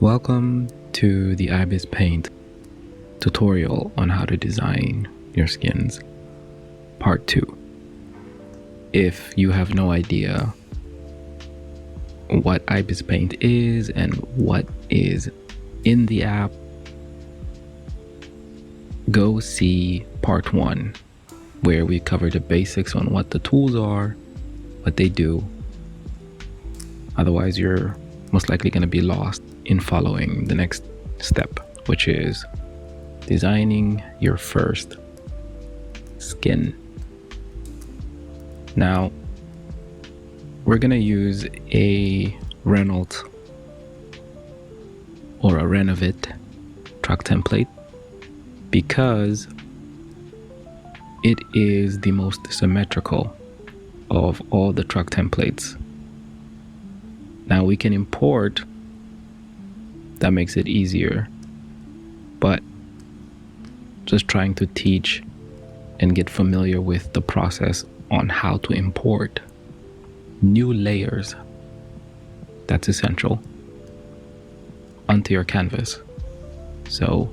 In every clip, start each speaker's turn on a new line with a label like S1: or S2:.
S1: Welcome to the Ibis Paint tutorial on how to design your skins, part 2. If you have no idea what Ibis Paint is and what is in the app, go see part 1, where we cover the basics on what the tools are, what they do. Otherwise, you're most likely going to be lost in following the next step, which is designing your first skin. Now, we're going to use a Reynolds or a Renovit truck template because it is the most symmetrical of all the truck templates. Now we can import, that makes it easier, but just trying to teach and get familiar with the process on how to import new layers, that's essential, onto your canvas. So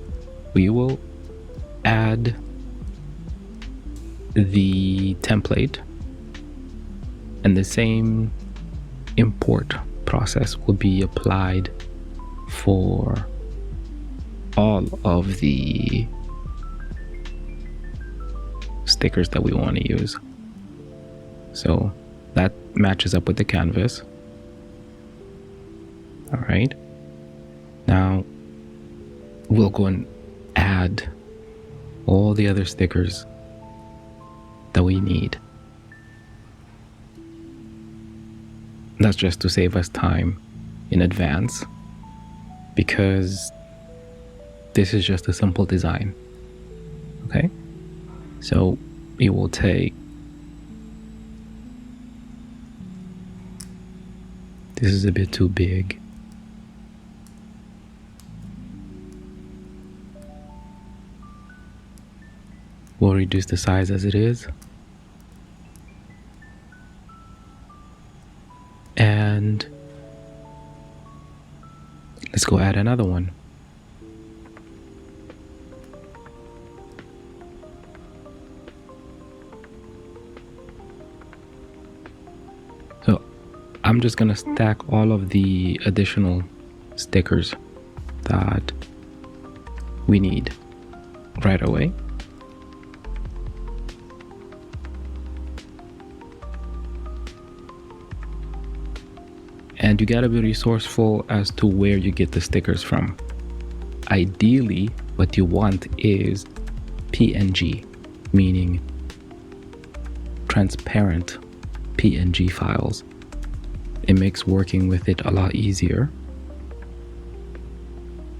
S1: we will add the template, and the same import process will be applied for all of the stickers that we want to use. So that matches up with the canvas. All right. Now we'll go and add all the other stickers that we need. That's just to save us time in advance, because this is just a simple design. Okay, so it will take, this is a bit too big. We'll reduce the size as it is. And let's go add another one. So I'm just gonna stack all of the additional stickers that we need right away. And you gotta be resourceful as to where you get the stickers from. Ideally, what you want is PNG, meaning transparent PNG files. It makes working with it a lot easier.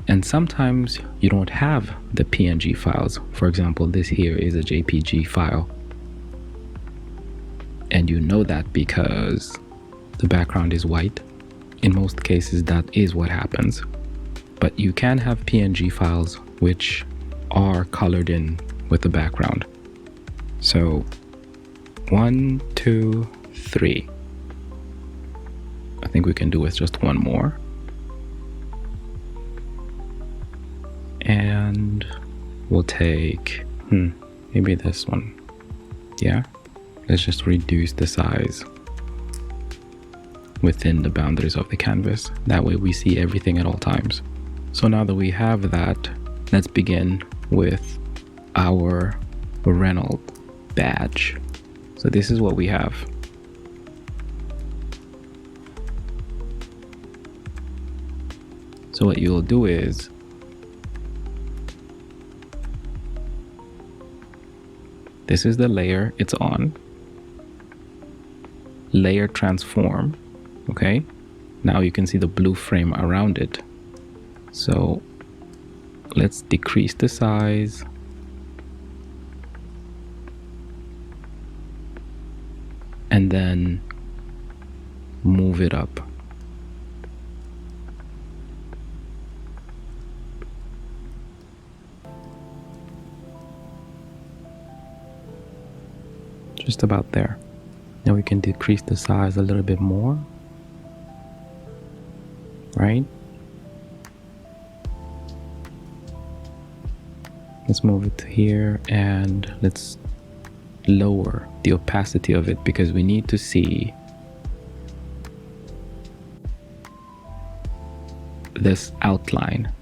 S1: And sometimes you don't have the PNG files. For example, this here is a JPG file. And you know that because the background is white. In most cases, that is what happens. But you can have PNG files which are colored in with the background. So 1, 2, 3. I think we can do with just one more. And we'll take, maybe this one. Yeah, let's just reduce the size within the boundaries of the canvas. That way we see everything at all times. So now that we have that, let's begin with our Reynolds badge. So this is what we have. So what you'll do is this is the layer it's on. Layer transform. Okay, now you can see the blue frame around it. So let's decrease the size. And then move it up. Just about there. Now we can decrease the size a little bit more. Right? Let's move it to here and let's lower the opacity of it because we need to see this outline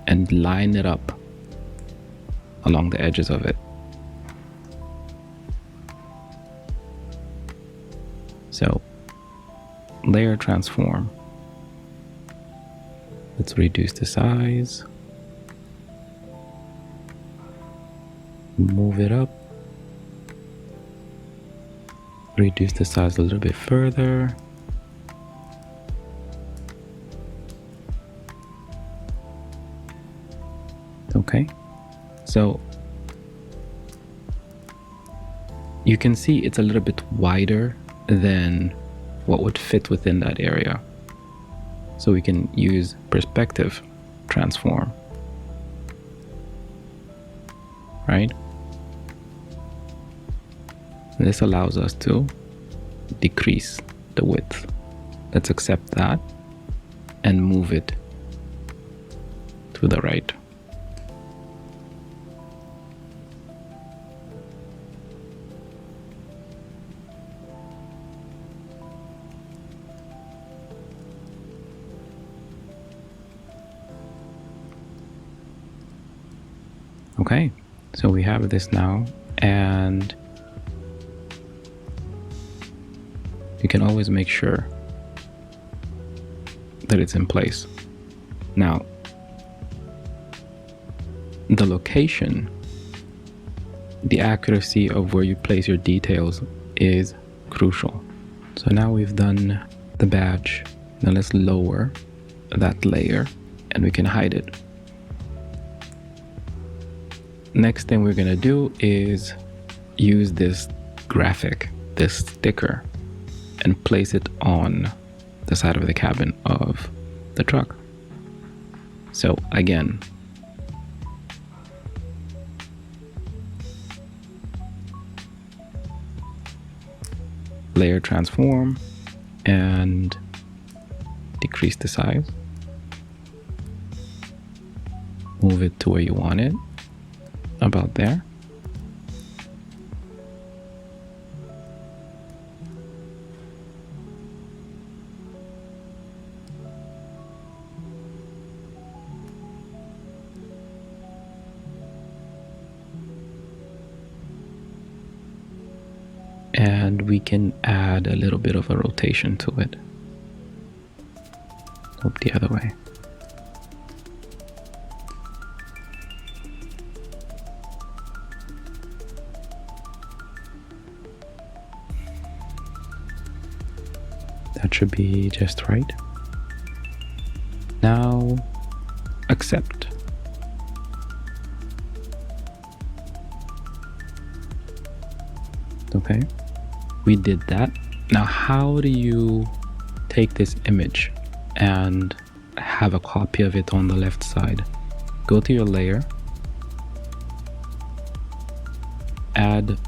S1: and line it up along the edges of it. So layer transform. Let's reduce the size. Move it up. Reduce the size a little bit further. Okay, so you can see it's a little bit wider than what would fit within that area. So we can use perspective transform, right? This allows us to decrease the width. Let's accept that and move it to the right. Okay, so we have this now, and you can always make sure that it's in place. Now, the location, the accuracy of where you place your details is crucial. So now we've done the badge. Now let's lower that layer and we can hide it. Next thing we're gonna do is use this graphic, this sticker, and place it on the side of the cabin of the truck. So again, layer transform and decrease the size. Move it to where you want it. About there. And we can add a little bit of a rotation to it. Look the other way. That should be just right. Now, accept. Okay, we did that. Now, how do you take this image and have a copy of it on the left side? Go to your layer, add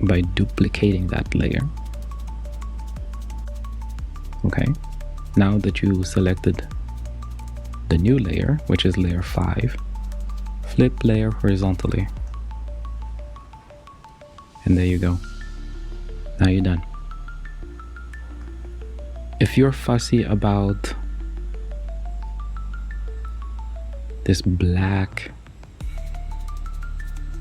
S1: by duplicating that layer. Okay, now that you selected the new layer, which is layer 5, flip layer horizontally. And there you go. Now you're done. If you're fussy about this black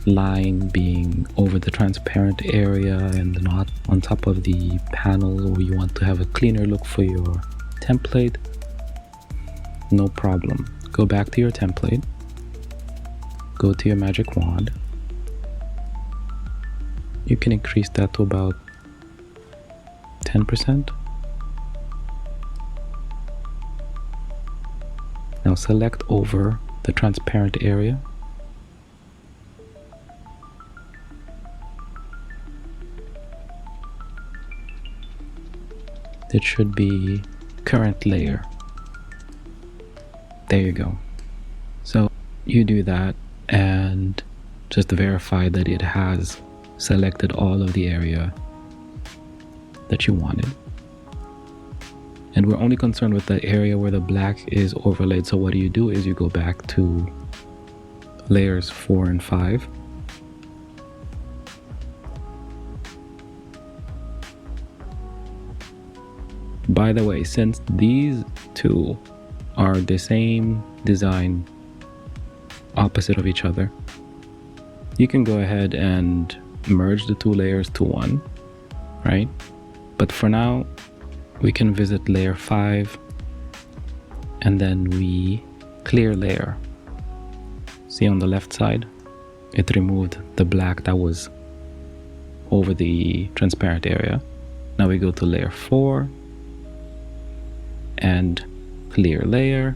S1: line being over the transparent area and not on top of the panel, or you want to have a cleaner look for your template, no problem. Go back to your template, go to your magic wand. You can increase that to about 10%. Now select over the transparent area. It should be current layer. There you go. So you do that and just verify that it has selected all of the area that you wanted. And we're only concerned with the area where the black is overlaid. So what do? Is you go back to layers 4 and 5. By the way, since these two are the same design, opposite of each other, you can go ahead and merge the two layers to one, right? But for now, we can visit layer 5 and then we clear layer. See on the left side, it removed the black that was over the transparent area. Now we go to layer 4 and clear layer.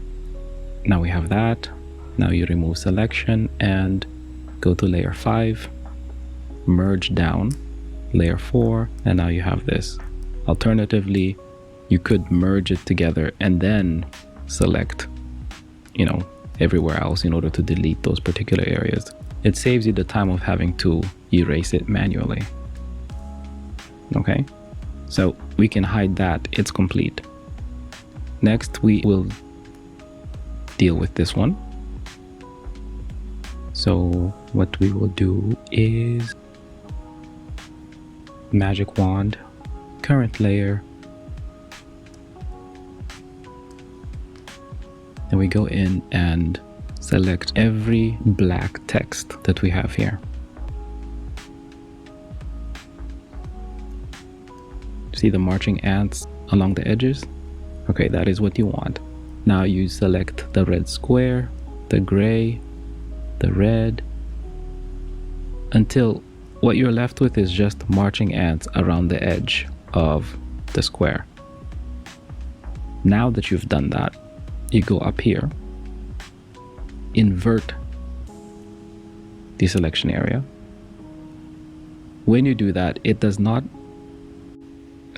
S1: Now we have that. Now you remove selection and go to layer 5, merge down layer 4, and now you have this. Alternatively, you could merge it together and then select, everywhere else in order to delete those particular areas. It saves you the time of having to erase it manually. Okay, so we can hide that, it's complete. Next, we will deal with this one. So what we will do is magic wand, current layer, and we go in and select every black text that we have here. See the marching ants along the edges? Okay, that is what you want. Now you select the red square, the gray, the red, until what you're left with is just marching ants around the edge of the square. Now that you've done that, you go up here, invert the selection area. When you do that, it does not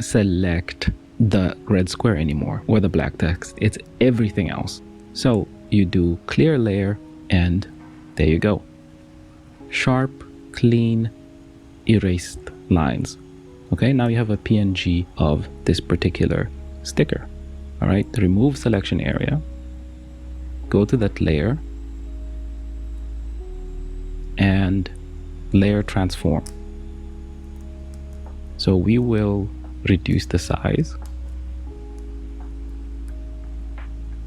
S1: select the red square anymore or the black text, it's everything else. So you do clear layer and there you go. Sharp, clean, erased lines. Okay, now you have a PNG of this particular sticker. All right, remove selection area, go to that layer and layer transform. So we will reduce the size.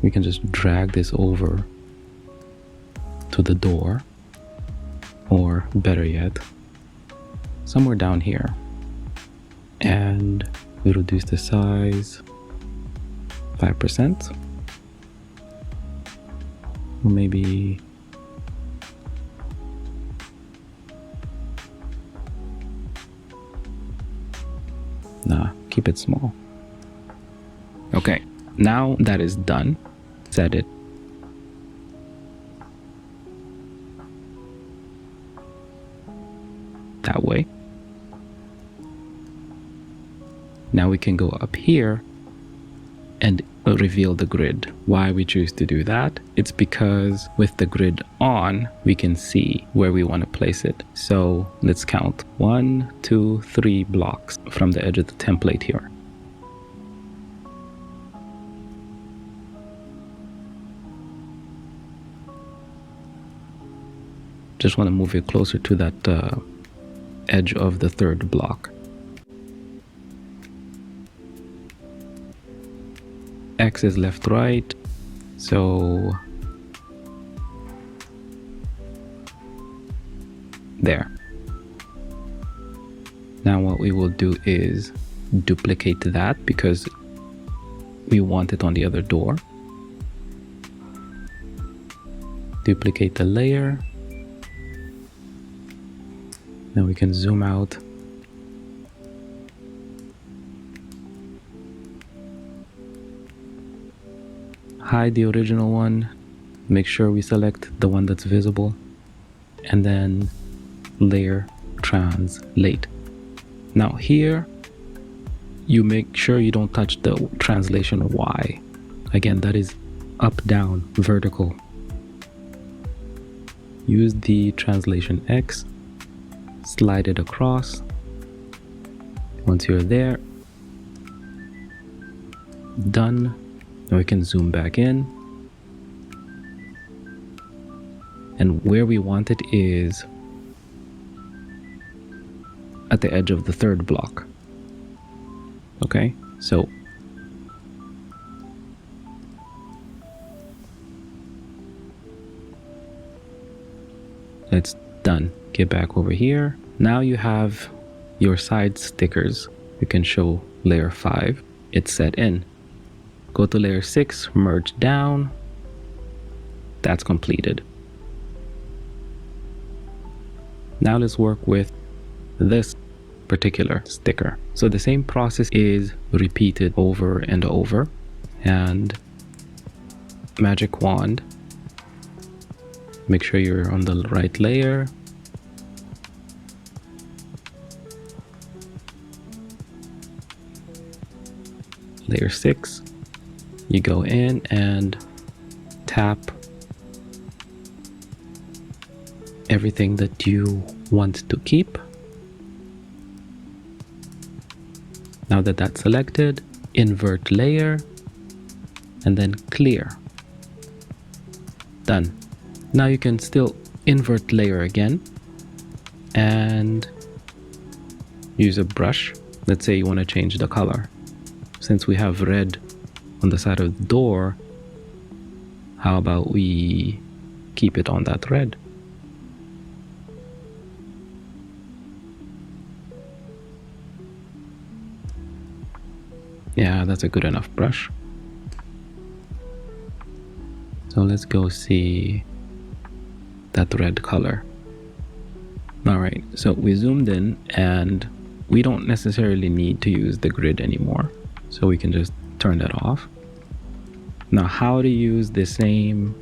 S1: We can just drag this over to the door, or better yet, somewhere down here, and we reduce the size 5%, or maybe keep it small. Okay, now that is done, set it. That way. Now we can go up here and reveal the grid. Why we choose to do that? It's because with the grid on, we can see where we want to place it. So let's count 1, 2, 3 blocks from the edge of the template here. Just want to move it closer to that edge of the third block. X is left, right, so there. Now what we will do is duplicate that because we want it on the other door. Duplicate the layer. Now we can zoom out. Hide the original one, make sure we select the one that's visible, and then layer translate. Now here, you make sure you don't touch the translation Y. Again, that is up, down, vertical. Use the translation X, slide it across. Once you're there, done. Now we can zoom back in And where we want it is at the edge of the third block. Okay, so it's done. Get back over here. Now you have your side stickers. You can show layer 5. It's set in. Go to layer 6, merge down. That's completed. Now let's work with this particular sticker. So the same process is repeated over and over. And magic wand. Make sure you're on the right layer. Layer 6. You go in and tap everything that you want to keep. Now that that's selected, invert layer and then clear. Done. Now you can still invert layer again and use a brush. Let's say you want to change the color. Since we have red on the side of the door, how about we keep it on that red? Yeah, that's a good enough brush. So let's go see that red color. All right, so we zoomed in and we don't necessarily need to use the grid anymore. So we can just turn that off. Now, how to use the same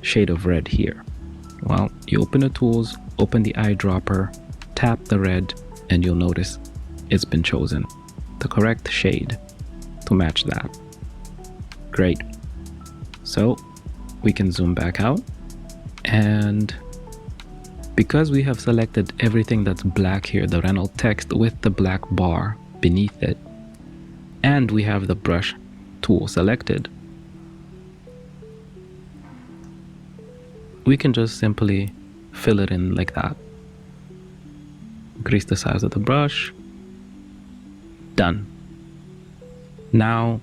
S1: shade of red here? Well, you open the tools, open the eyedropper, tap the red, and you'll notice it's been chosen. The correct shade to match that. Great. So we can zoom back out, and because we have selected everything that's black here, the Reynolds text with the black bar beneath it, and we have the brush tool selected, we can just simply fill it in like that. Increase the size of the brush. Done. Now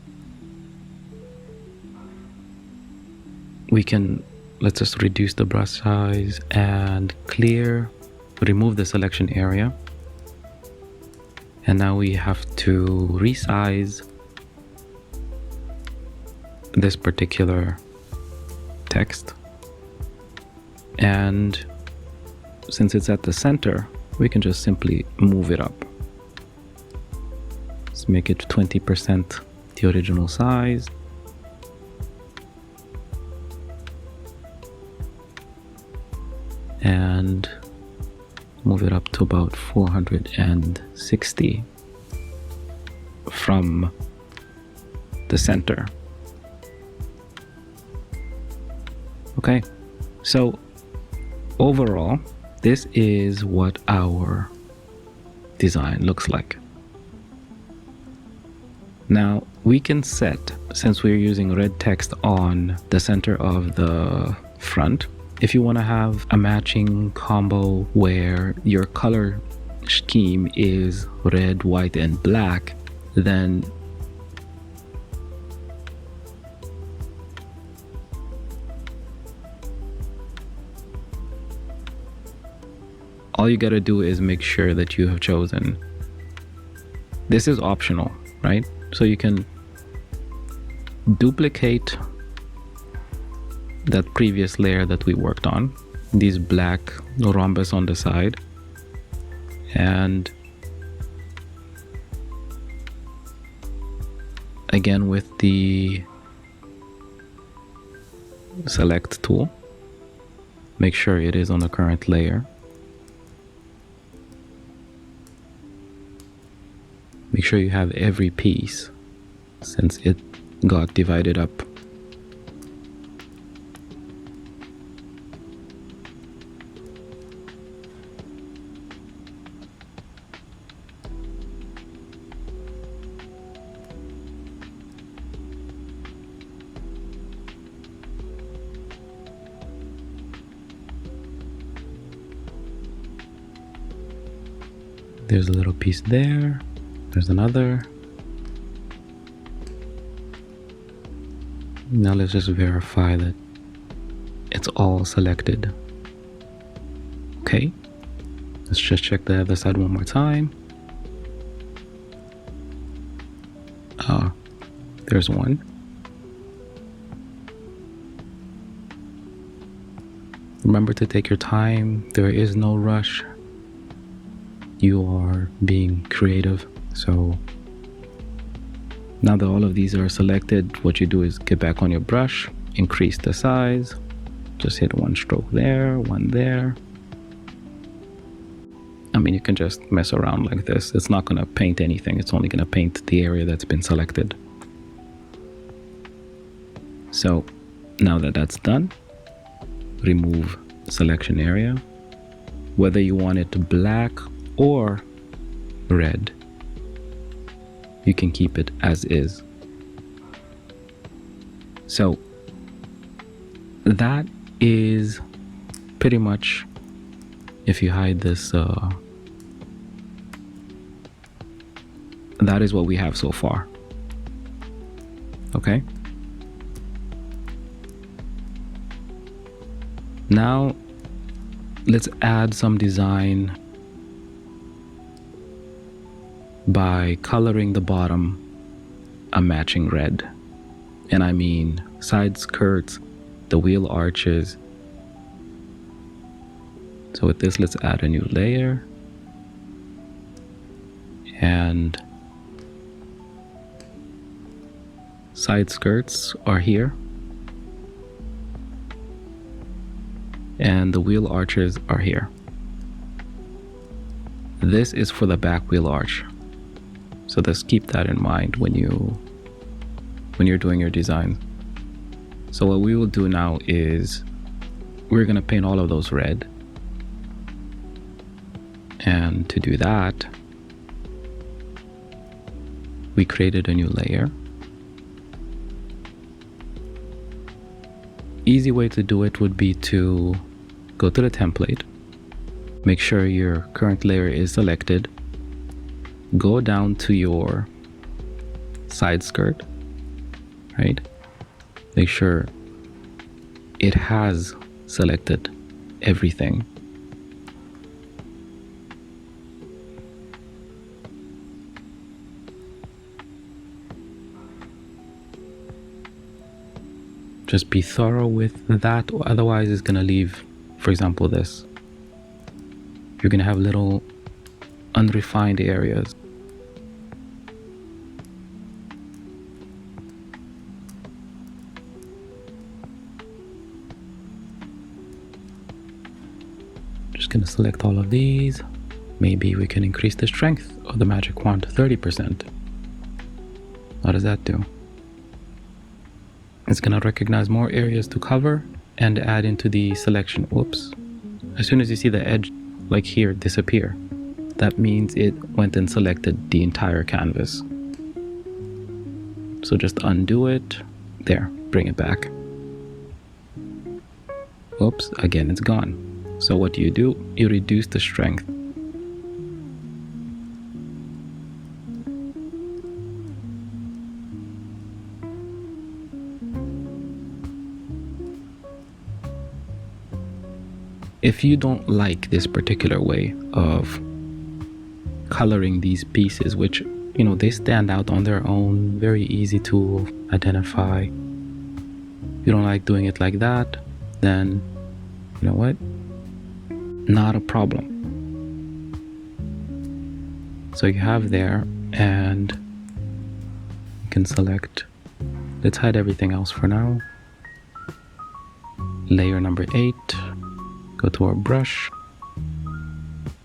S1: we can, let's just reduce the brush size and clear, remove the selection area. And now we have to resize this particular text. And since it's at the center, we can just simply move it up. Let's make it 20% the original size. And move it up to about 460 from the center. Okay, so overall, this is what our design looks like. Now we can set, since we're using red text on the center of the front, if you want to have a matching combo where your color scheme is red, white, and black, then all you gotta do is make sure that you have chosen. This is optional, right? So you can duplicate that previous layer that we worked on, these black rhombus on the side, and again with the select tool, make sure it is on the current layer. Make sure you have every piece since it got divided up. There's a little piece there. There's another. Now let's just verify that it's all selected. Okay. Let's just check the other side one more time. There's one. Remember to take your time. There is no rush. You are being creative. So now that all of these are selected, what you do is get back on your brush, increase the size, just hit one stroke there, one there. I mean, you can just mess around like this. It's not going to paint anything. It's only going to paint the area that's been selected. So now that that's done, remove selection area. Whether you want it black or red, you can keep it as is. So that is pretty much, if you hide this, that is what we have so far. Okay. Now let's add some design by coloring the bottom a matching red. And I mean side skirts, the wheel arches. So with this, let's add a new layer. And side skirts are here. And the wheel arches are here. This is for the back wheel arch. So just keep that in mind when you're doing your design. So what we will do now is we're going to paint all of those red. And to do that, we created a new layer. Easy way to do it would be to go to the template, make sure your current layer is selected, go down to your side skirt, right? Make sure it has selected everything. Just be thorough with that, otherwise it's gonna leave, for example, this. You're gonna have little unrefined areas. Just gonna select all of these. Maybe we can increase the strength of the magic wand to 30%. How does that do? It's gonna recognize more areas to cover and add into the selection. Whoops. As soon as you see the edge, like here, disappear, that means it went and selected the entire canvas. So just undo it. There, bring it back. Whoops, again, it's gone. So what do? You reduce the strength. If you don't like this particular way of coloring these pieces, which, you know, they stand out on their own, very easy to identify. If you don't like doing it like that, then, you know what? Not a problem. So you have there, and you can select, let's hide everything else for now. Layer number 8. Go to our brush.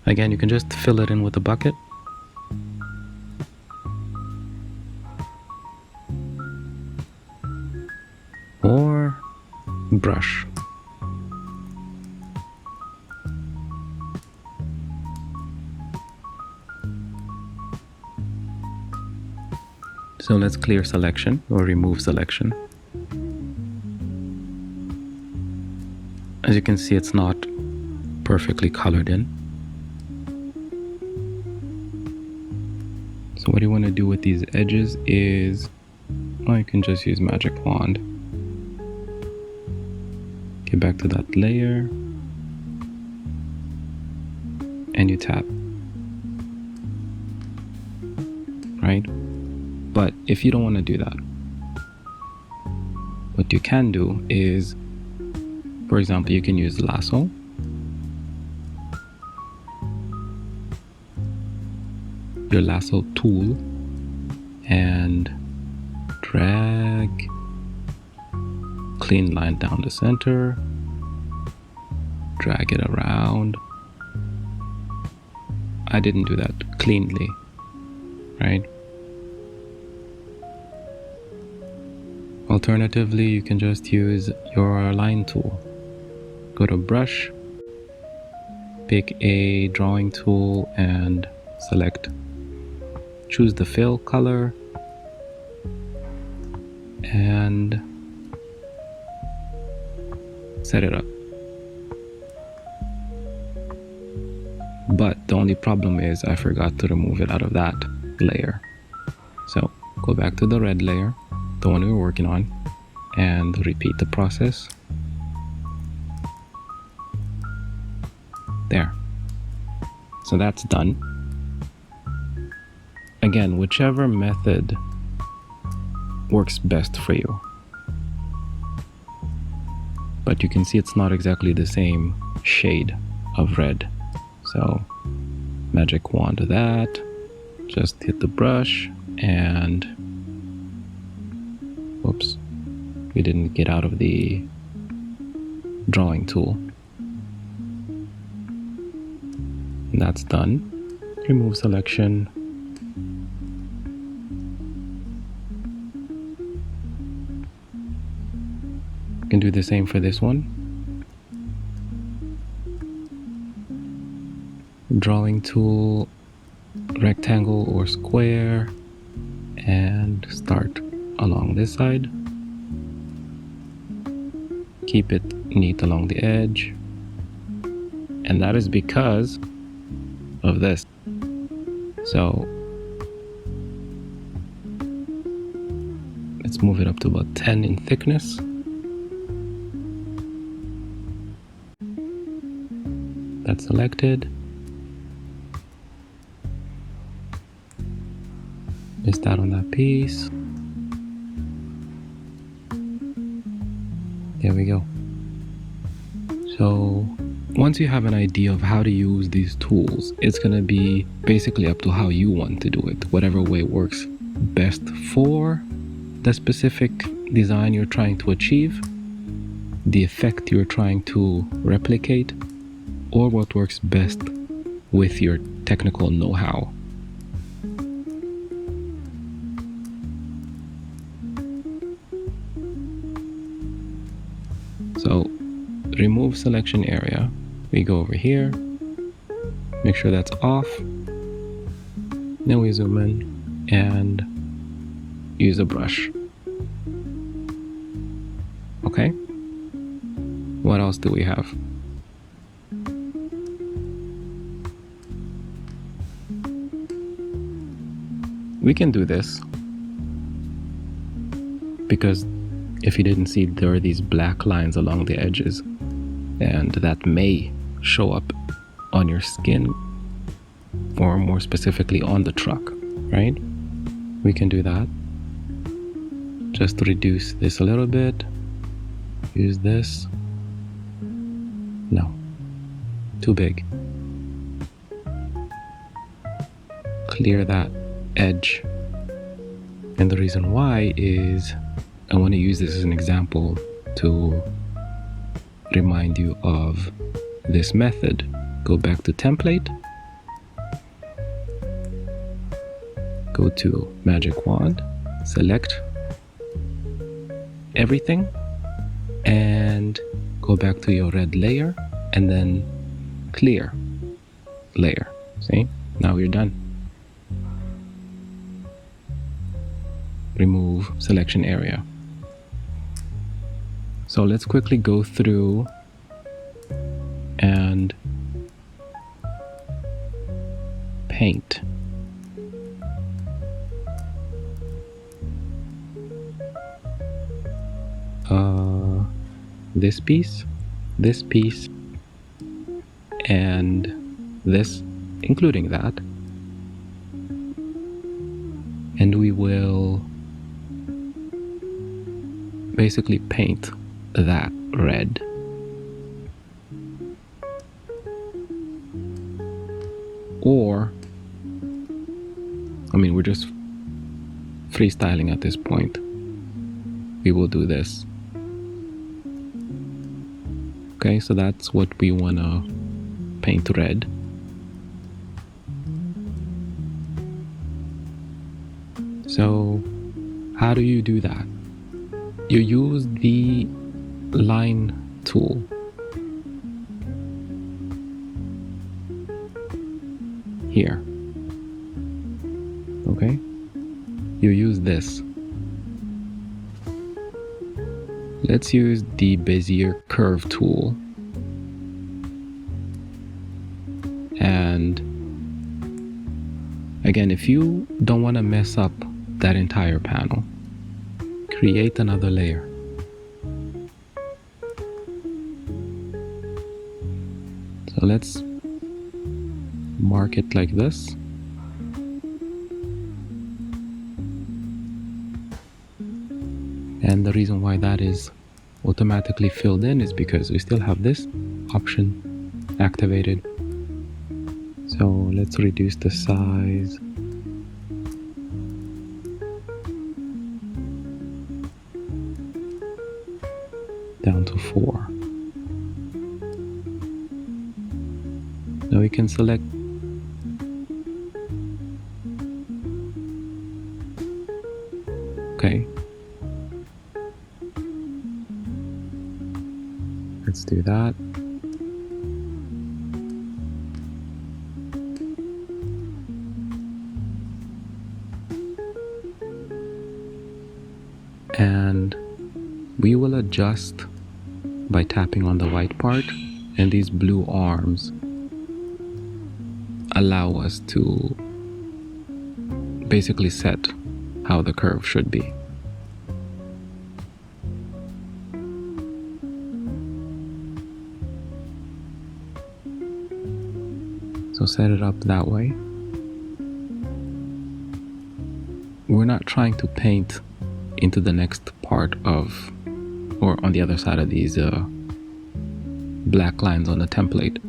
S1: Again, you can just fill it in with a bucket. Or brush. So let's clear selection or remove selection. As you can see, it's not perfectly colored in. So what you want to do with these edges is, well, you can just use magic wand. Get back to that layer and you tap, right? But if you don't want to do that, what you can do is, for example, you can use lasso. Your lasso tool and drag clean line down the center, drag it around. I didn't do that cleanly, right? Alternatively, you can just use your line tool. Go to brush, pick a drawing tool and select. Choose the fill color and set it up. But the only problem is I forgot to remove it out of that layer. So go back to the red layer, the one we were working on, and repeat the process. There. So that's done. Again, whichever method works best for you. But you can see it's not exactly the same shade of red. So magic wand to that, just hit the brush and, whoops, we didn't get out of the drawing tool. And that's done. Remove selection. You can do the same for this one. Drawing tool, rectangle or square, and start along this side. Keep it neat along the edge. And that is because of this. So let's move it up to about 10 in thickness. That's selected. Missed out on that piece. There we go. So once you have an idea of how to use these tools, it's going to be basically up to how you want to do it, whatever way works best for the specific design you're trying to achieve, the effect you're trying to replicate, or what works best with your technical know-how. So remove selection area. We go over here, make sure that's off. Then we zoom in and use a brush. Okay. What else do we have? We can do this because if you didn't see, there are these black lines along the edges, and that may show up on your skin, or more specifically on the truck, right? We can do that. Just reduce this a little bit. Use this. No, too big. Clear that edge. And the reason why is I want to use this as an example to remind you of this method. Go back to template, go to magic wand, select everything, and go back to your red layer and then clear layer. See, now you're done. Remove selection area. So let's quickly go through and paint. this piece, and this, including that. And we will basically paint that red. Or, I mean, we're just freestyling at this point. We will do this. Okay, so that's what we want to paint red. So how do you do that? You use the line tool. Here. Okay? You use this. Let's use the Bezier curve tool. And again, if you don't want to mess up that entire panel, create another layer. So let's mark it like this. And the reason why that is automatically filled in is because we still have this option activated. So let's reduce the size. Down to 4. Now we can select okay. Let's do that. And we will adjust by tapping on the white part, and these blue arms allow us to basically set how the curve should be. So set it up that way. We're not trying to paint into the next part of, or on the other side of these black lines on the template.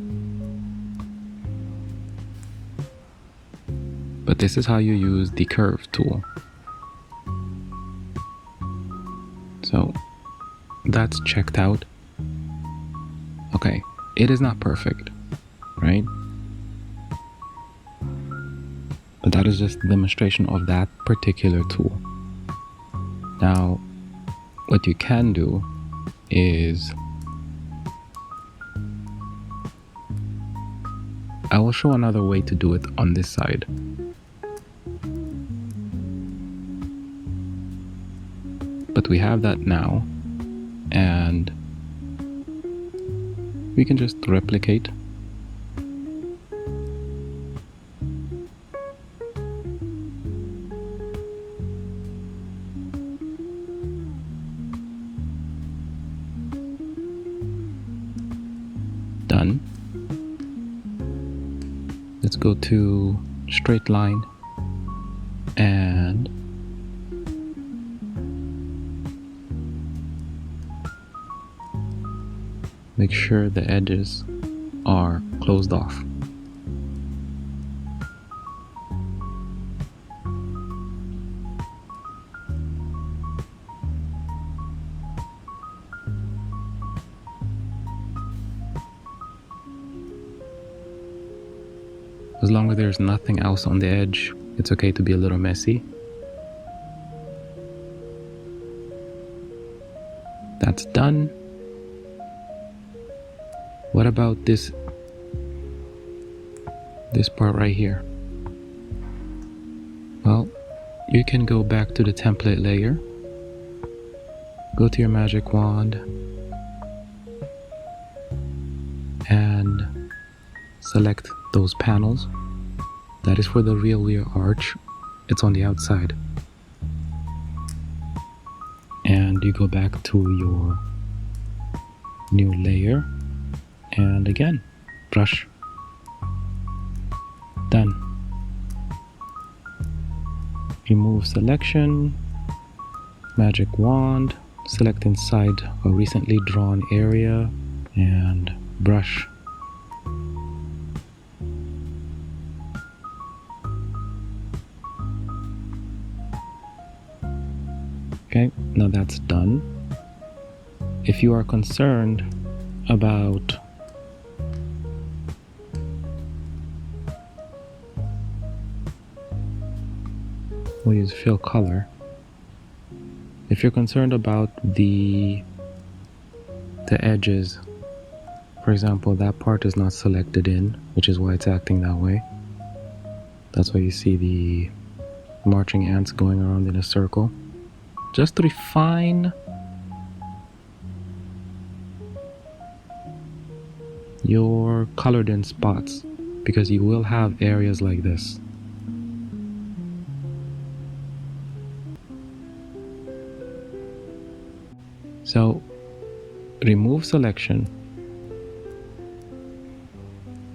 S1: But this is how you use the curve tool. So that's checked out. Okay, it is not perfect, right? But that is just a demonstration of that particular tool. Now, what you can do is, I will show another way to do it on this side. But we have that now, and we can just replicate. Done. Let's go to straight line and make sure the edges are closed off. As long as there's nothing else on the edge, it's okay to be a little messy. That's done. What about this part right here? Well, you can go back to the template layer, go to your magic wand, and select those panels. That is for the rear arch. It's on the outside. And you go back to your new layer, and again, brush. Done. Remove selection, magic wand, select inside a recently drawn area, and brush. Okay, now that's done. If you are concerned about we'll use fill color. If you're concerned about the edges, for example, that part is not selected in, which is why it's acting that way. That's why you see the marching ants going around in a circle. Just refine your colored in spots, because you will have areas like this. So remove selection.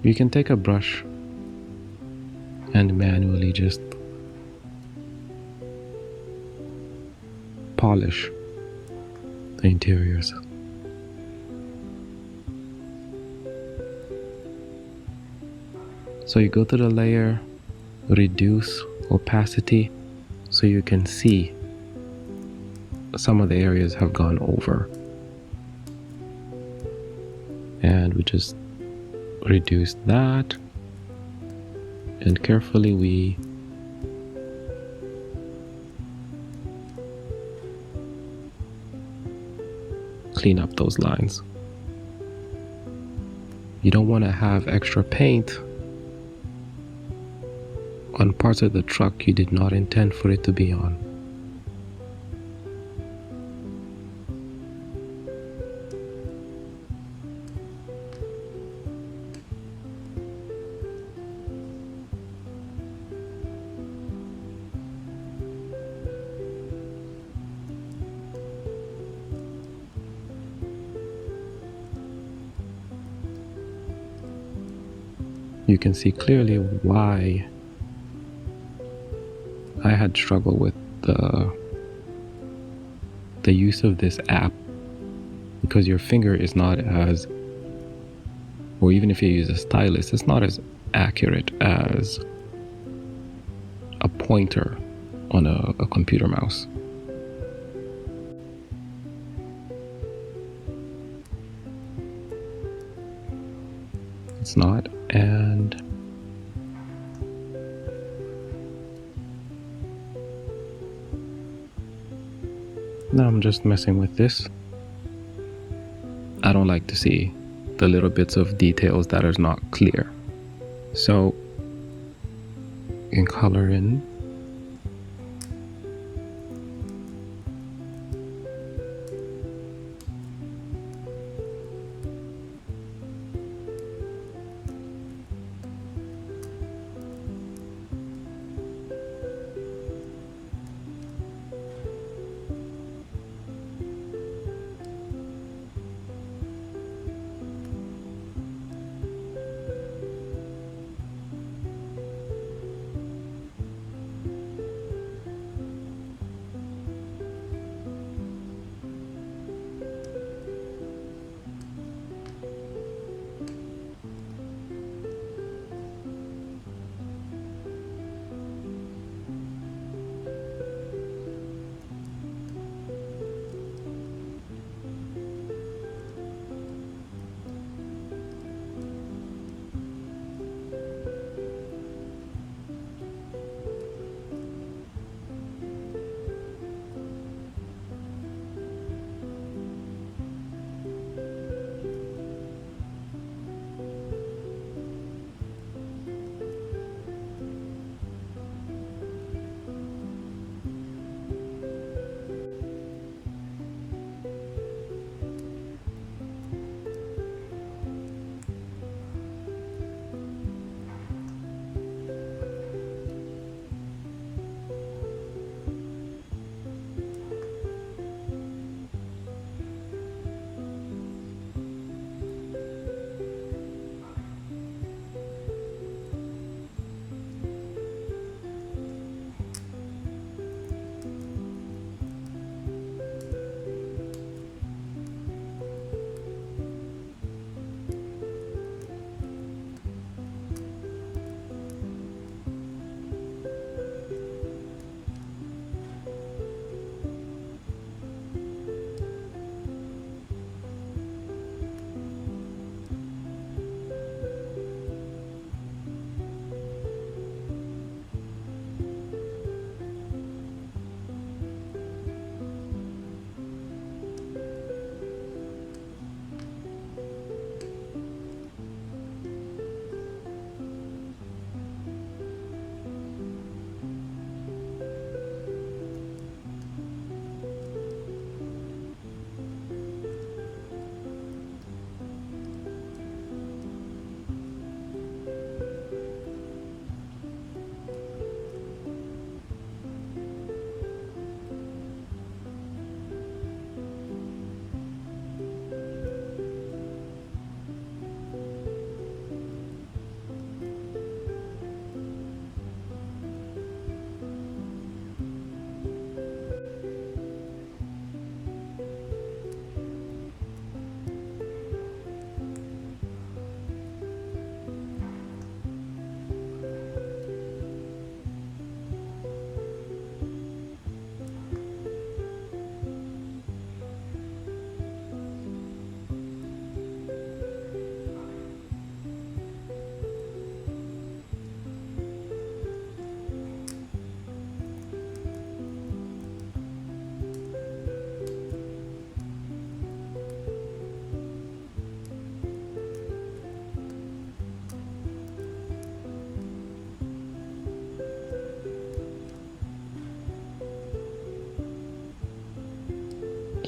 S1: You can take a brush and manually just polish the interiors. So you go to the layer, reduce opacity, so you can see some of the areas have gone over. And we just reduce that, and carefully we clean up those lines. You don't want to have extra paint on parts of the truck you did not intend for it to be on. You can see clearly why I had struggled with the use of this app, because your finger is not as, or even if you use a stylus, it's not as accurate as a pointer on a computer mouse. It's not, and now I'm just messing with this. I don't like to see the little bits of details that are not clear. So in color in,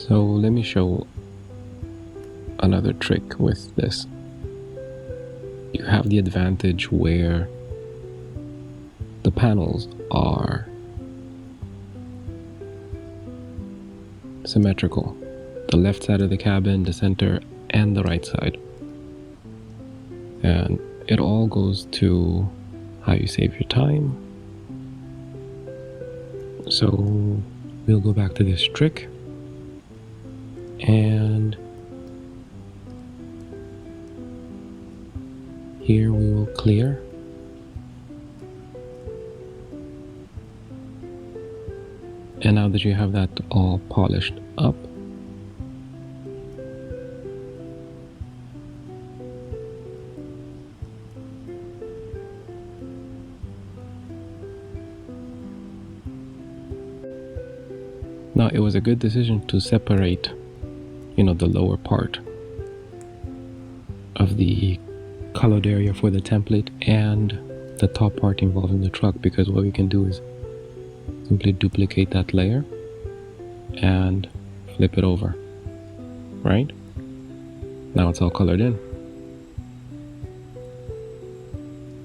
S1: So let me show another trick with this. You have the advantage where the panels are symmetrical. The left side of the cabin, the center, and the right side. And it all goes to how you save your time. So we'll go back to this trick, and here we will clear. And now that you have that all polished up, now it was a good decision to separate, the lower part of the colored area for the template and the top part involving the truck, because what we can do is simply duplicate that layer and flip it over, right? Now it's all colored in.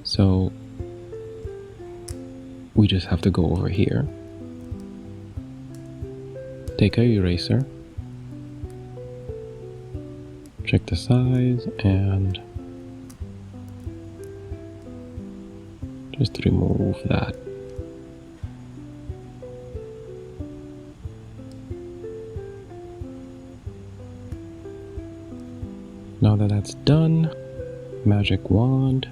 S1: So we just have to go over here, take our eraser, check the size, and just remove that. Now that that's done, magic wand,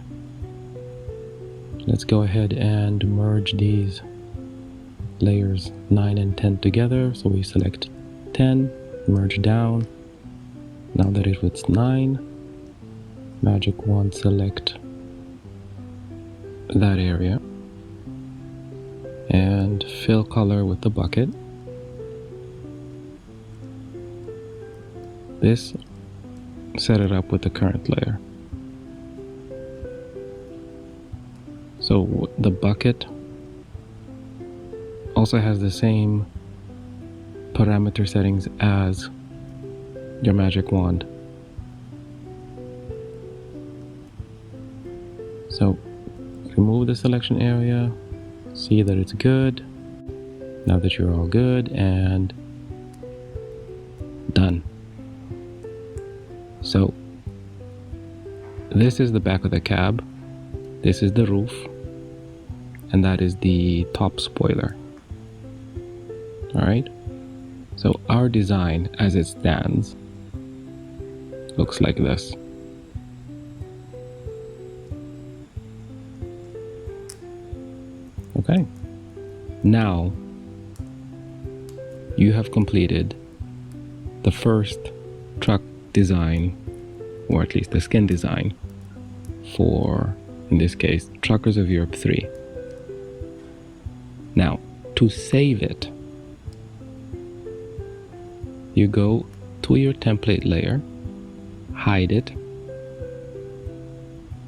S1: let's go ahead and merge these layers 9 and 10 together. So we select 10, merge down. Now that it's 9, magic wand, select that area and fill color with the bucket. This, set it up with the current layer. So the bucket also has the same parameter settings as your magic wand. So remove the selection area, see that it's good. Now that you're all good, and done. So this is the back of the cab, this is the roof, and that is the top spoiler. Alright, so our design as it stands looks like this. Okay, now you have completed the first truck design, or at least the skin design for, in this case, Truckers of Europe 3. Now, to save it, you go to your template layer, hide it,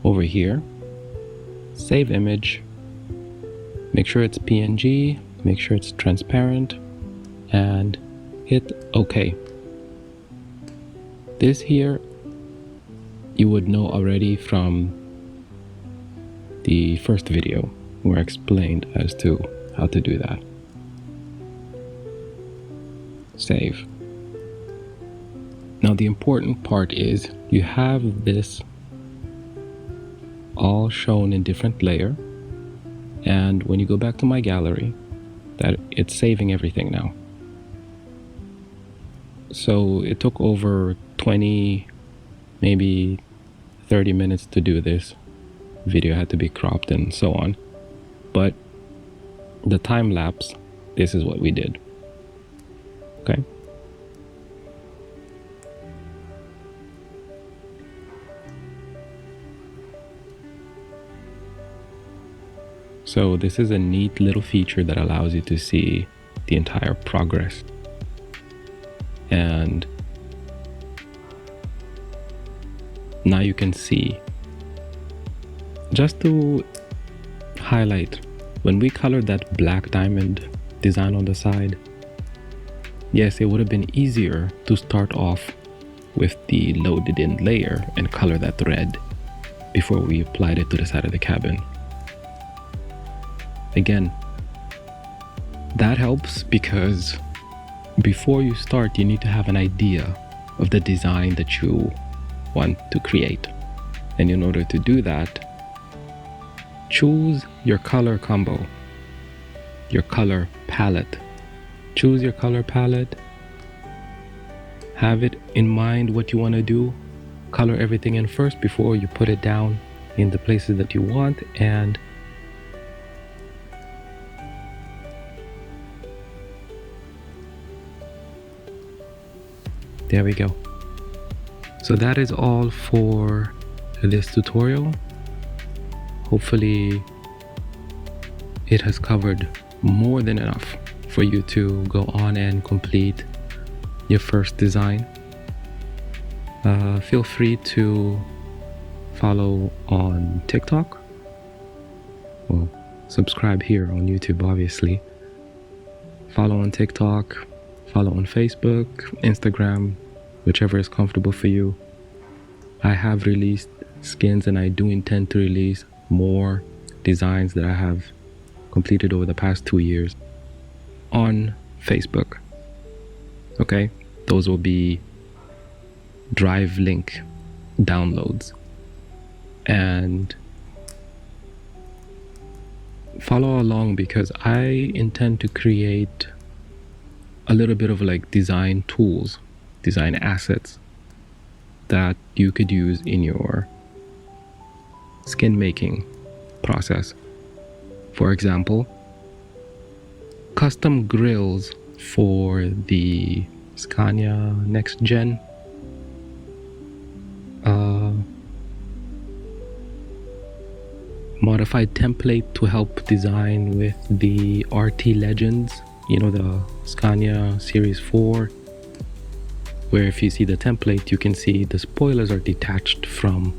S1: over here, save image, make sure it's PNG, make sure it's transparent, and hit OK. This here, you would know already from the first video where I explained as to how to do that. Save. Now the important part is you have this all shown in different layer, and when you go back to my gallery, that it's saving everything now. So it took over 20, maybe 30 minutes to do this. Video had to be cropped and so on. But the time lapse, this is what we did. Okay. So this is a neat little feature that allows you to see the entire progress. And now you can see, just to highlight, when we colored that black diamond design on the side, Yes, it would have been easier to start off with the loaded in layer and color that red before we applied it to the side of the cabin. Again, that helps because before you start, you need to have an idea of the design that you want to create. And in order to do that, choose your color combo, your color palette. Choose your color palette. Have it in mind what you want to do. Color everything in first before you put it down in the places that you want, and there we go. So that is all for this tutorial. Hopefully it has covered more than enough for you to go on and complete your first design. Feel free to follow on TikTok. Well, subscribe here on YouTube, obviously. Follow on TikTok, follow on Facebook, Instagram, whichever is comfortable for you. I have released skins and I do intend to release more designs that I have completed over the past 2 years on Facebook. Okay, those will be Drive link downloads, and follow along because I intend to create a little bit of like design tools, design assets that you could use in your skin making process. For example, custom grills for the Scania Next Gen, modified template to help design with the RT Legends, you know, the Scania Series 4, where if you see the template, you can see the spoilers are detached from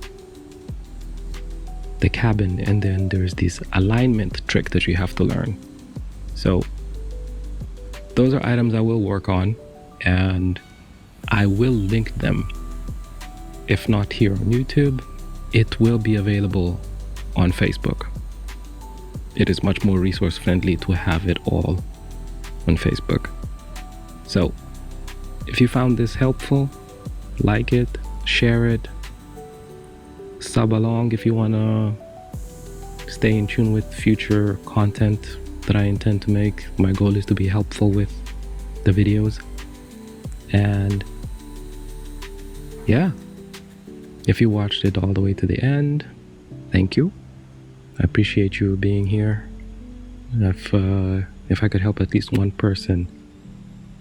S1: the cabin, and then there's this alignment trick that you have to learn. So those are items I will work on, and I will link them. If not here on YouTube, it will be available on Facebook. It is much more resource friendly to have it all on Facebook. So if you found this helpful, like it, share it, sub along if you want to stay in tune with future content that I intend to make. My goal is to be helpful with the videos. And yeah, if you watched it all the way to the end, thank you. I appreciate you being here. If I could help at least one person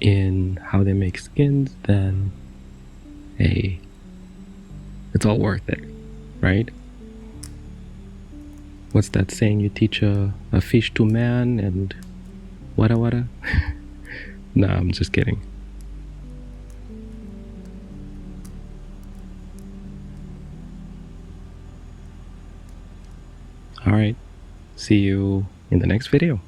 S1: in how they make skins, then hey, it's all worth it, right? What's that saying? You teach a fish to man and wada. Nah, I'm just kidding. All right, see you in the next video.